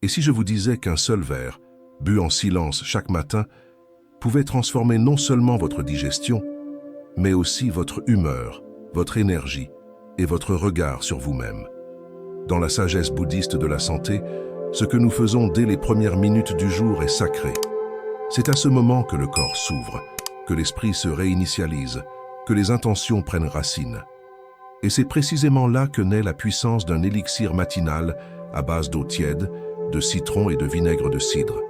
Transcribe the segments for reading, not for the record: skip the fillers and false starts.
Et si je vous disais qu'un seul verre, bu en silence chaque matin, pouvait transformer non seulement votre digestion, mais aussi votre humeur, votre énergie et votre regard sur vous-même. Dans la sagesse bouddhiste de la santé, ce que nous faisons dès les premières minutes du jour est sacré. C'est à ce moment que le corps s'ouvre, que l'esprit se réinitialise, que les intentions prennent racine. Et c'est précisément là que naît la puissance d'un élixir matinal à base d'eau tiède, de citron et de vinaigre de cidre.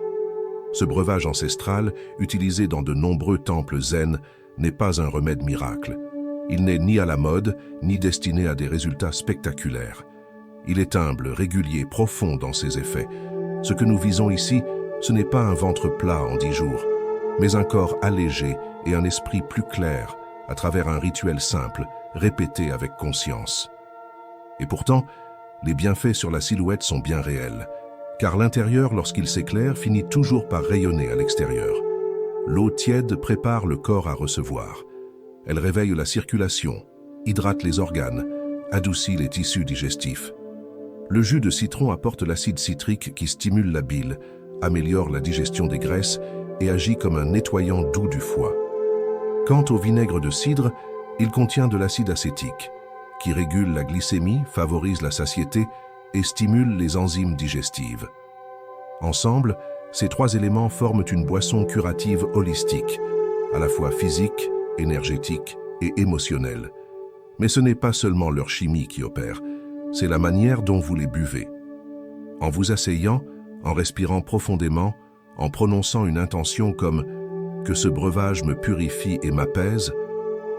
Ce breuvage ancestral, utilisé dans de nombreux temples zen, n'est pas un remède miracle. Il n'est ni à la mode, ni destiné à des résultats spectaculaires. Il est humble, régulier, profond dans ses effets. Ce que nous visons ici, ce n'est pas un ventre plat en 10 jours, mais un corps allégé et un esprit plus clair à travers un rituel simple, répété avec conscience. Et pourtant, les bienfaits sur la silhouette sont bien réels, car l'intérieur, lorsqu'il s'éclaire, finit toujours par rayonner à l'extérieur. L'eau tiède prépare le corps à recevoir. Elle réveille la circulation, hydrate les organes, adoucit les tissus digestifs. Le jus de citron apporte l'acide citrique qui stimule la bile, améliore la digestion des graisses et agit comme un nettoyant doux du foie. Quant au vinaigre de cidre, il contient de l'acide acétique, qui régule la glycémie, favorise la satiété et stimule les enzymes digestives. Ensemble, ces 3 éléments forment une boisson curative holistique, à la fois physique, énergétique et émotionnelle. Mais ce n'est pas seulement leur chimie qui opère, c'est la manière dont vous les buvez. En vous asseyant, en respirant profondément, en prononçant une intention comme « que ce breuvage me purifie et m'apaise »,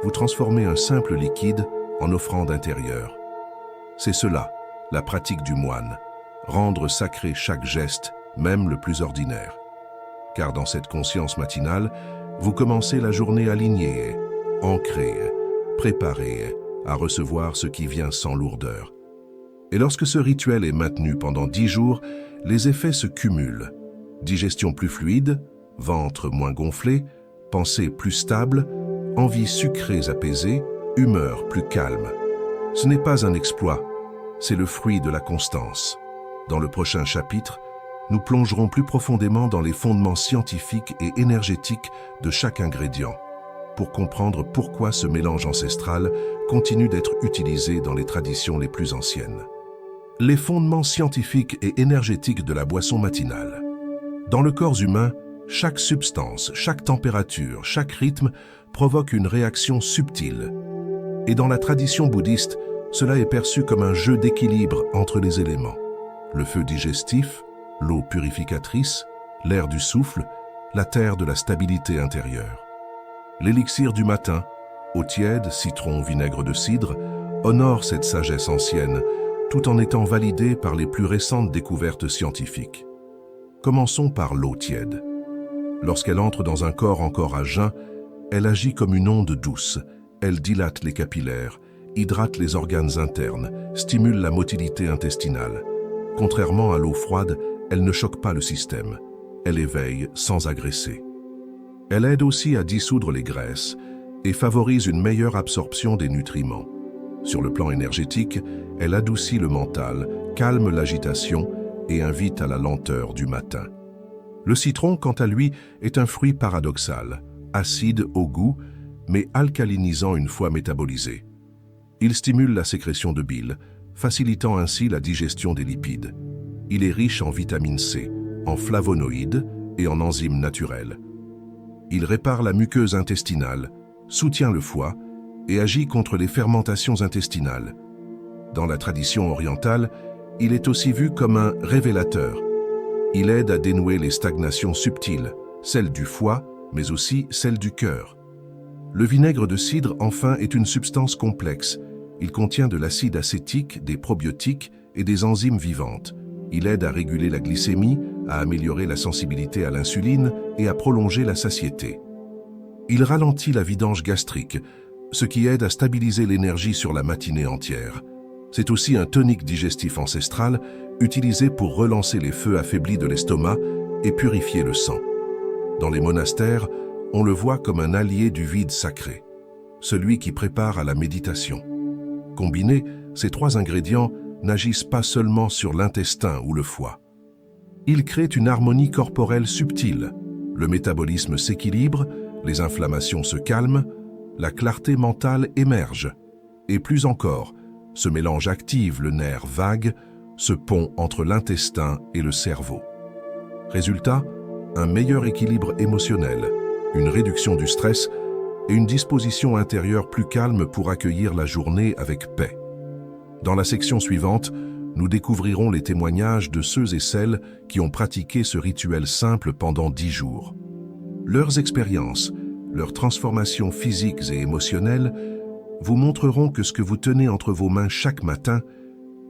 vous transformez un simple liquide en offrande intérieure. C'est cela, la pratique du moine, rendre sacré chaque geste, même le plus ordinaire. Car dans cette conscience matinale, vous commencez la journée alignée, ancrée, préparée à recevoir ce qui vient sans lourdeur. Et lorsque ce rituel est maintenu pendant 10 jours, les effets se cumulent. Digestion plus fluide, ventre moins gonflé, pensée plus stable, envies sucrées apaisées, humeur plus calme. Ce n'est pas un exploit, c'est le fruit de la constance. Dans le prochain chapitre, nous plongerons plus profondément dans les fondements scientifiques et énergétiques de chaque ingrédient, pour comprendre pourquoi ce mélange ancestral continue d'être utilisé dans les traditions les plus anciennes. Les fondements scientifiques et énergétiques de la boisson matinale. Dans le corps humain, chaque substance, chaque température, chaque rythme provoque une réaction subtile. Et dans la tradition bouddhiste, cela est perçu comme un jeu d'équilibre entre les éléments. Le feu digestif, l'eau purificatrice, l'air du souffle, la terre de la stabilité intérieure. L'élixir du matin, eau tiède, citron, vinaigre de cidre, honore cette sagesse ancienne, tout en étant validé par les plus récentes découvertes scientifiques. Commençons par l'eau tiède. Lorsqu'elle entre dans un corps encore à jeun, elle agit comme une onde douce, elle dilate les capillaires, hydrate les organes internes, stimule la motilité intestinale. Contrairement à l'eau froide, elle ne choque pas le système, elle éveille sans agresser. Elle aide aussi à dissoudre les graisses et favorise une meilleure absorption des nutriments. Sur le plan énergétique, elle adoucit le mental, calme l'agitation et invite à la lenteur du matin. Le citron, quant à lui, est un fruit paradoxal, acide au goût, mais alcalinisant une fois métabolisé. Il stimule la sécrétion de bile, facilitant ainsi la digestion des lipides. Il est riche en vitamine C, en flavonoïdes et en enzymes naturelles. Il répare la muqueuse intestinale, soutient le foie et agit contre les fermentations intestinales. Dans la tradition orientale, il est aussi vu comme un révélateur. Il aide à dénouer les stagnations subtiles, celles du foie, mais aussi celles du cœur. Le vinaigre de cidre, enfin, est une substance complexe. Il contient de l'acide acétique, des probiotiques et des enzymes vivantes. Il aide à réguler la glycémie, à améliorer la sensibilité à l'insuline et à prolonger la satiété. Il ralentit la vidange gastrique, ce qui aide à stabiliser l'énergie sur la matinée entière. C'est aussi un tonique digestif ancestral utilisé pour relancer les feux affaiblis de l'estomac et purifier le sang. Dans les monastères, on le voit comme un allié du vide sacré, celui qui prépare à la méditation. Combinés, ces 3 ingrédients n'agissent pas seulement sur l'intestin ou le foie. Il crée une harmonie corporelle subtile. Le métabolisme s'équilibre, les inflammations se calment, la clarté mentale émerge. Et plus encore, ce mélange active le nerf vague, ce pont entre l'intestin et le cerveau. Résultat, un meilleur équilibre émotionnel, une réduction du stress et une disposition intérieure plus calme pour accueillir la journée avec paix. Dans la section suivante, nous découvrirons les témoignages de ceux et celles qui ont pratiqué ce rituel simple pendant 10 jours. Leurs expériences, leurs transformations physiques et émotionnelles vous montreront que ce que vous tenez entre vos mains chaque matin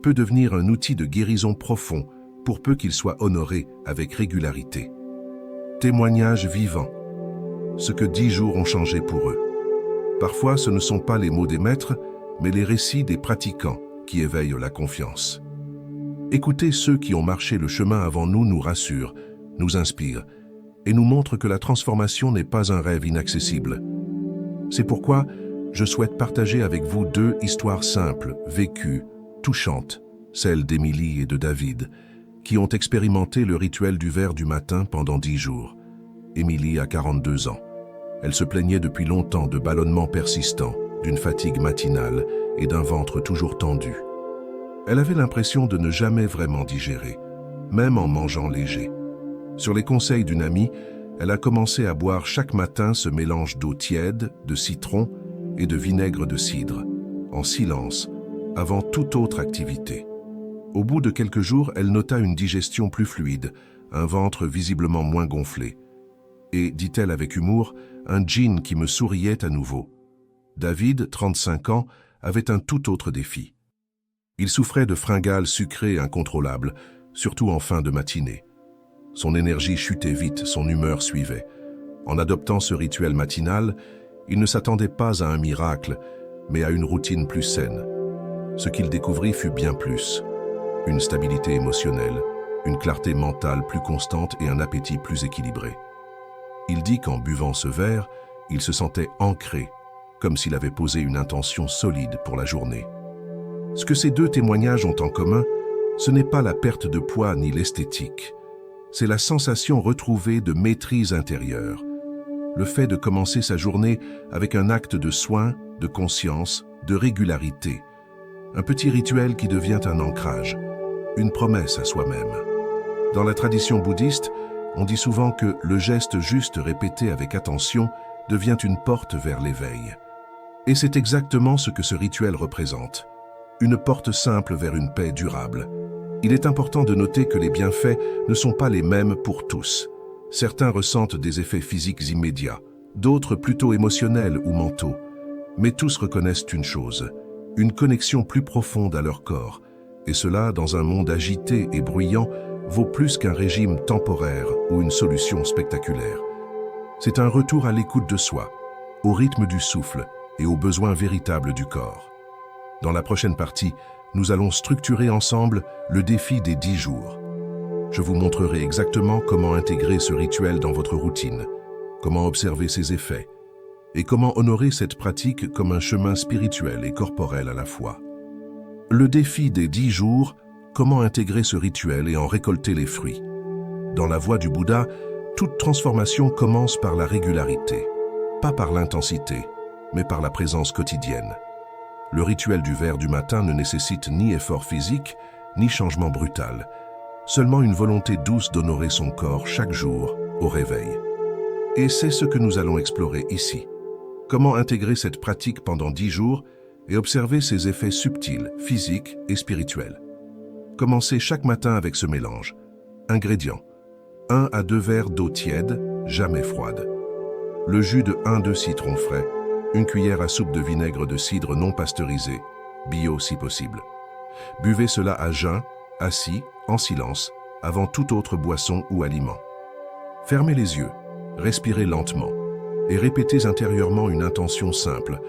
peut devenir un outil de guérison profond pour peu qu'il soit honoré avec régularité. Témoignages vivants. Ce que 10 jours ont changé pour eux. Parfois, ce ne sont pas les mots des maîtres, mais les récits des pratiquants qui éveillent la confiance. Écouter ceux qui ont marché le chemin avant nous rassure, nous inspire et nous montre que la transformation n'est pas un rêve inaccessible. C'est pourquoi je souhaite partager avec vous 2 histoires simples, vécues, touchantes, celles d'Émilie et de David, qui ont expérimenté le rituel du verre du matin pendant 10 jours. Émilie a 42 ans. Elle se plaignait depuis longtemps de ballonnements persistants, d'une fatigue matinale et d'un ventre toujours tendu. Elle avait l'impression de ne jamais vraiment digérer, même en mangeant léger. Sur les conseils d'une amie, elle a commencé à boire chaque matin ce mélange d'eau tiède, de citron et de vinaigre de cidre, en silence, avant toute autre activité. Au bout de quelques jours, elle nota une digestion plus fluide, un ventre visiblement moins gonflé. Et, dit-elle avec humour, un djinn qui me souriait à nouveau. David, 35 ans, avait un tout autre défi. Il souffrait de fringales sucrées incontrôlables, surtout en fin de matinée. Son énergie chutait vite, son humeur suivait. En adoptant ce rituel matinal, il ne s'attendait pas à un miracle, mais à une routine plus saine. Ce qu'il découvrit fut bien plus. Une stabilité émotionnelle, une clarté mentale plus constante et un appétit plus équilibré. Il dit qu'en buvant ce verre, il se sentait ancré, comme s'il avait posé une intention solide pour la journée. Ce que ces 2 témoignages ont en commun, ce n'est pas la perte de poids ni l'esthétique. C'est la sensation retrouvée de maîtrise intérieure. Le fait de commencer sa journée avec un acte de soin, de conscience, de régularité. Un petit rituel qui devient un ancrage, une promesse à soi-même. Dans la tradition bouddhiste, on dit souvent que le geste juste répété avec attention devient une porte vers l'éveil. Et c'est exactement ce que ce rituel représente. Une porte simple vers une paix durable. Il est important de noter que les bienfaits ne sont pas les mêmes pour tous. Certains ressentent des effets physiques immédiats, d'autres plutôt émotionnels ou mentaux. Mais tous reconnaissent une chose, une connexion plus profonde à leur corps. Et cela, dans un monde agité et bruyant, vaut plus qu'un régime temporaire ou une solution spectaculaire. C'est un retour à l'écoute de soi, au rythme du souffle et aux besoins véritables du corps. Dans la prochaine partie, nous allons structurer ensemble le défi des 10 jours. Je vous montrerai exactement comment intégrer ce rituel dans votre routine, comment observer ses effets, et comment honorer cette pratique comme un chemin spirituel et corporel à la fois. Le défi des 10 jours, comment intégrer ce rituel et en récolter les fruits. Dans la voie du Bouddha, toute transformation commence par la régularité, pas par l'intensité, mais par la présence quotidienne. Le rituel du verre du matin ne nécessite ni effort physique, ni changement brutal, seulement une volonté douce d'honorer son corps chaque jour au réveil. Et c'est ce que nous allons explorer ici. Comment intégrer cette pratique pendant 10 jours et observer ses effets subtils, physiques et spirituels. Commencez chaque matin avec ce mélange. Ingrédients: 1 à 2 verres d'eau tiède, jamais froide. Le jus de 1 de citron frais. 1 cuillère à soupe de vinaigre de cidre non pasteurisé, bio si possible. Buvez cela à jeun, assis, en silence, avant toute autre boisson ou aliment. Fermez les yeux, respirez lentement et répétez intérieurement une intention simple.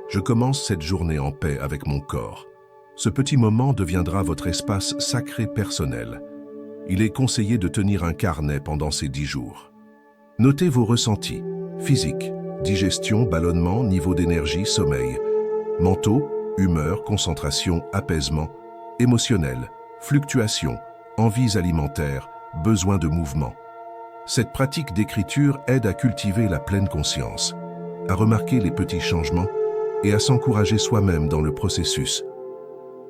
Je commence cette journée en paix avec mon corps. Ce petit moment deviendra votre espace sacré personnel. Il est conseillé de tenir un carnet pendant ces 10 jours. Notez vos ressentis, physiques, digestion, ballonnement, niveau d'énergie, sommeil, mentaux, humeur, concentration, apaisement, émotionnel, fluctuations, envies alimentaires, besoin de mouvement. Cette pratique d'écriture aide à cultiver la pleine conscience, à remarquer les petits changements et à s'encourager soi-même dans le processus.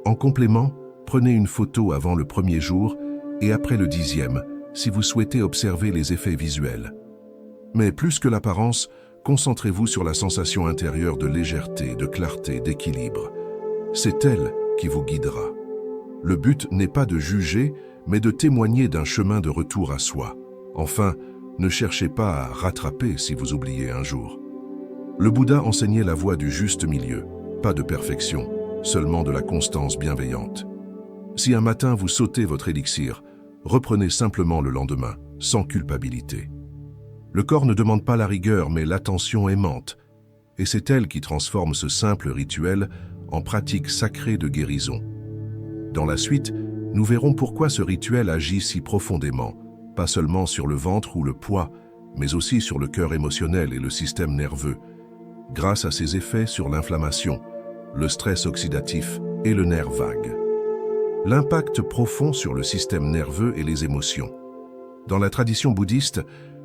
En complément, prenez une photo avant le premier jour et après le 10e, si vous souhaitez observer les effets visuels. Mais plus que l'apparence, concentrez-vous sur la sensation intérieure de légèreté, de clarté, d'équilibre. C'est elle qui vous guidera. Le but n'est pas de juger, mais de témoigner d'un chemin de retour à soi. Enfin, ne cherchez pas à rattraper si vous oubliez un jour. Le Bouddha enseignait la voie du juste milieu, pas de perfection, seulement de la constance bienveillante. Si un matin vous sautez votre élixir, reprenez simplement le lendemain, sans culpabilité. Le corps ne demande pas la rigueur, mais l'attention aimante, et c'est elle qui transforme ce simple rituel en pratique sacrée de guérison. Dans la suite, nous verrons pourquoi ce rituel agit si profondément, pas seulement sur le ventre ou le poids, mais aussi sur le cœur émotionnel et le système nerveux, grâce à ses effets sur l'inflammation, le stress oxydatif et le nerf vague. L'impact profond sur le système nerveux et les émotions. Dans la tradition bouddhiste,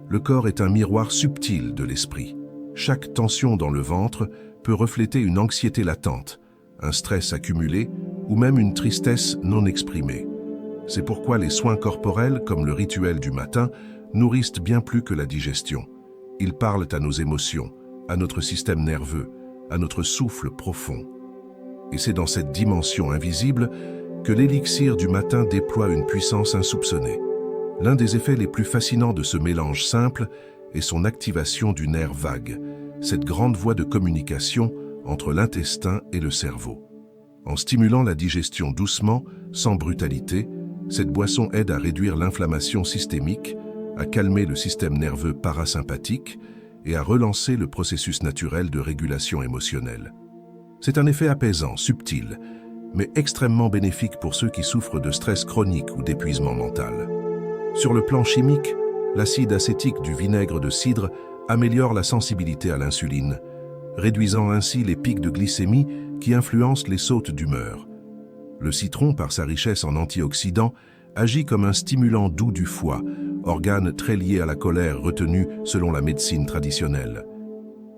le corps est un miroir subtil de l'esprit. Chaque tension dans le ventre peut refléter une anxiété latente, un stress accumulé ou même une tristesse non exprimée. C'est pourquoi les soins corporels, comme le rituel du matin, nourrissent bien plus que la digestion. Ils parlent à nos émotions, à notre système nerveux, à notre souffle profond. Et c'est dans cette dimension invisible que l'élixir du matin déploie une puissance insoupçonnée. L'un des effets les plus fascinants de ce mélange simple est son activation du nerf vague, cette grande voie de communication entre l'intestin et le cerveau. En stimulant la digestion doucement, sans brutalité, cette boisson aide à réduire l'inflammation systémique, à calmer le système nerveux parasympathique et à relancer le processus naturel de régulation émotionnelle. C'est un effet apaisant, subtil, mais extrêmement bénéfique pour ceux qui souffrent de stress chronique ou d'épuisement mental. Sur le plan chimique, l'acide acétique du vinaigre de cidre améliore la sensibilité à l'insuline, réduisant ainsi les pics de glycémie qui influencent les sautes d'humeur. Le citron, par sa richesse en antioxydants, agit comme un stimulant doux du foie, organe très lié à la colère retenue selon la médecine traditionnelle.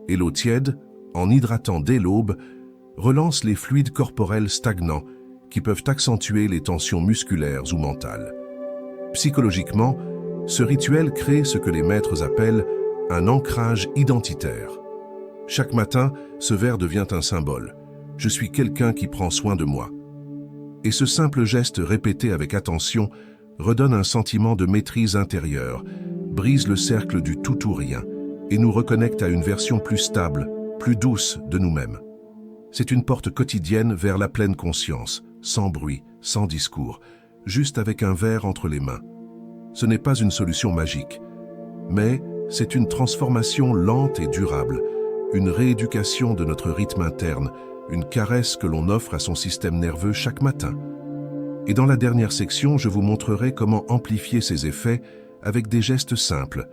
Et l'eau tiède, en hydratant dès l'aube, relance les fluides corporels stagnants qui peuvent accentuer les tensions musculaires ou mentales. Psychologiquement, ce rituel crée ce que les maîtres appellent un ancrage identitaire. Chaque matin, ce verre devient un symbole. Je suis quelqu'un qui prend soin de moi. Et ce simple geste répété avec attention redonne un sentiment de maîtrise intérieure, brise le cercle du tout ou rien et nous reconnecte à une version plus stable, plus douce de nous-mêmes. C'est une porte quotidienne vers la pleine conscience, sans bruit, sans discours, juste avec un verre entre les mains. Ce n'est pas une solution magique, mais c'est une transformation lente et durable, une rééducation de notre rythme interne, une caresse que l'on offre à son système nerveux chaque matin. Et dans la dernière section, je vous montrerai comment amplifier ces effets avec des gestes simples,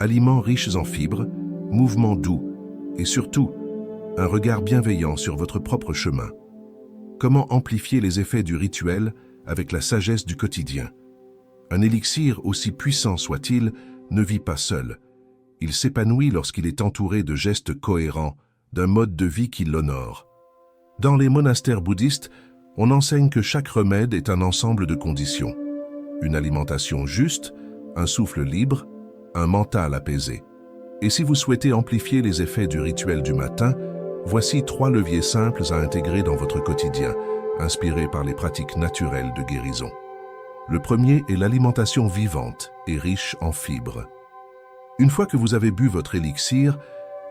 aliments riches en fibres, mouvements doux et surtout, un regard bienveillant sur votre propre chemin. Comment amplifier les effets du rituel avec la sagesse du quotidien. Un élixir, aussi puissant soit-il, ne vit pas seul. Il s'épanouit lorsqu'il est entouré de gestes cohérents, d'un mode de vie qui l'honore. Dans les monastères bouddhistes, on enseigne que chaque remède est un ensemble de conditions. Une alimentation juste, un souffle libre, un mental apaisé. Et si vous souhaitez amplifier les effets du rituel du matin, voici 3 leviers simples à intégrer dans votre quotidien, inspirés par les pratiques naturelles de guérison. Le premier est l'alimentation vivante et riche en fibres. Une fois que vous avez bu votre élixir,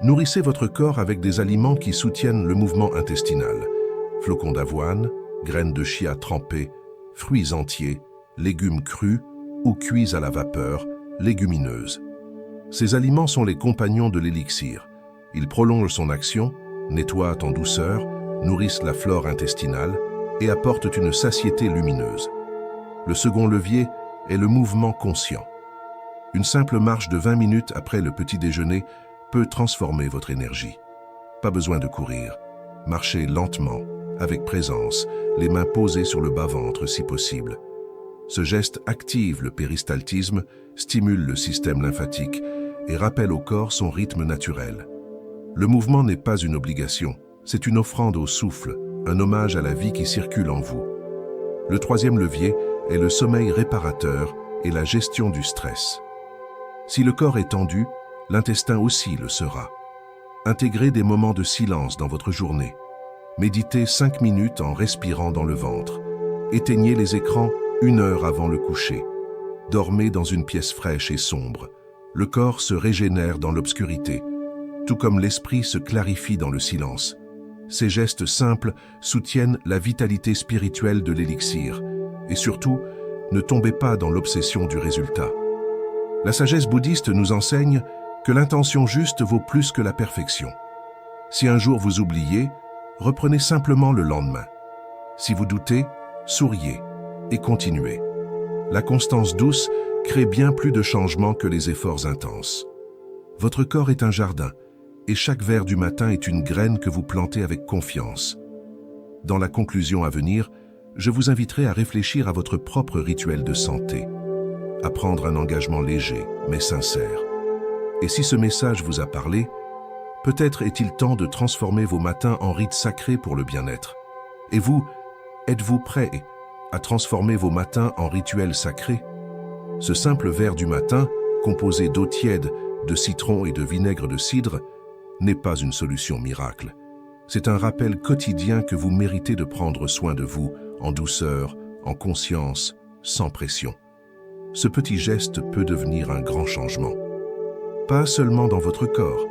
nourrissez votre corps avec des aliments qui soutiennent le mouvement intestinal. Flocons d'avoine, graines de chia trempées, fruits entiers, légumes crus ou cuits à la vapeur, légumineuses. Ces aliments sont les compagnons de l'élixir. Ils prolongent son action, nettoient en douceur, nourrissent la flore intestinale et apportent une satiété lumineuse. Le second levier est le mouvement conscient. Une simple marche de 20 minutes après le petit déjeuner peut transformer votre énergie. Pas besoin de courir. Marchez lentement, avec présence, les mains posées sur le bas-ventre si possible. Ce geste active le péristaltisme, stimule le système lymphatique et rappelle au corps son rythme naturel. Le mouvement n'est pas une obligation, c'est une offrande au souffle, un hommage à la vie qui circule en vous. Le troisième levier est le sommeil réparateur et la gestion du stress. Si le corps est tendu, l'intestin aussi le sera. Intégrez des moments de silence dans votre journée. Méditez 5 minutes en respirant dans le ventre. Éteignez les écrans 1 heure avant le coucher. Dormez dans une pièce fraîche et sombre. Le corps se régénère dans l'obscurité, tout comme l'esprit se clarifie dans le silence. Ces gestes simples soutiennent la vitalité spirituelle de l'élixir. Et surtout, ne tombez pas dans l'obsession du résultat. La sagesse bouddhiste nous enseigne que l'intention juste vaut plus que la perfection. Si un jour vous oubliez, reprenez simplement le lendemain. Si vous doutez, souriez et continuez. La constance douce crée bien plus de changements que les efforts intenses. Votre corps est un jardin, et chaque verre du matin est une graine que vous plantez avec confiance. Dans la conclusion à venir, je vous inviterai à réfléchir à votre propre rituel de santé, à prendre un engagement léger, mais sincère. Et si ce message vous a parlé, peut-être est-il temps de transformer vos matins en rites sacrés pour le bien-être. Et vous, êtes-vous prêt à transformer vos matins en rituels sacrés? Ce simple verre du matin, composé d'eau tiède, de citron et de vinaigre de cidre, n'est pas une solution miracle. C'est un rappel quotidien que vous méritez de prendre soin de vous, en douceur, en conscience, sans pression. Ce petit geste peut devenir un grand changement. Pas seulement dans votre corps,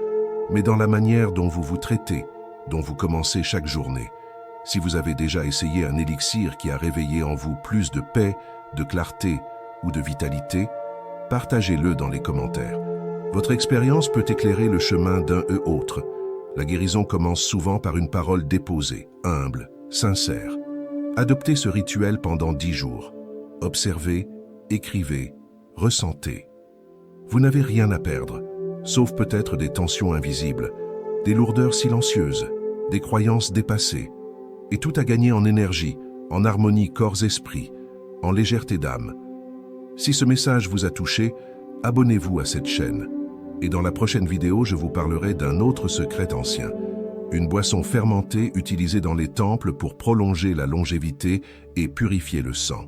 mais dans la manière dont vous vous traitez, dont vous commencez chaque journée. Si vous avez déjà essayé un élixir qui a réveillé en vous plus de paix, de clarté ou de vitalité, partagez-le dans les commentaires. Votre expérience peut éclairer le chemin d'un autre. La guérison commence souvent par une parole déposée, humble, sincère. Adoptez ce rituel pendant 10 jours. Observez, écrivez, ressentez. Vous n'avez rien à perdre, sauf peut-être des tensions invisibles, des lourdeurs silencieuses, des croyances dépassées, et tout à gagner en énergie, en harmonie corps-esprit, en légèreté d'âme. Si ce message vous a touché, abonnez-vous à cette chaîne. Et dans la prochaine vidéo, je vous parlerai d'un autre secret ancien, une boisson fermentée utilisée dans les temples pour prolonger la longévité et purifier le sang.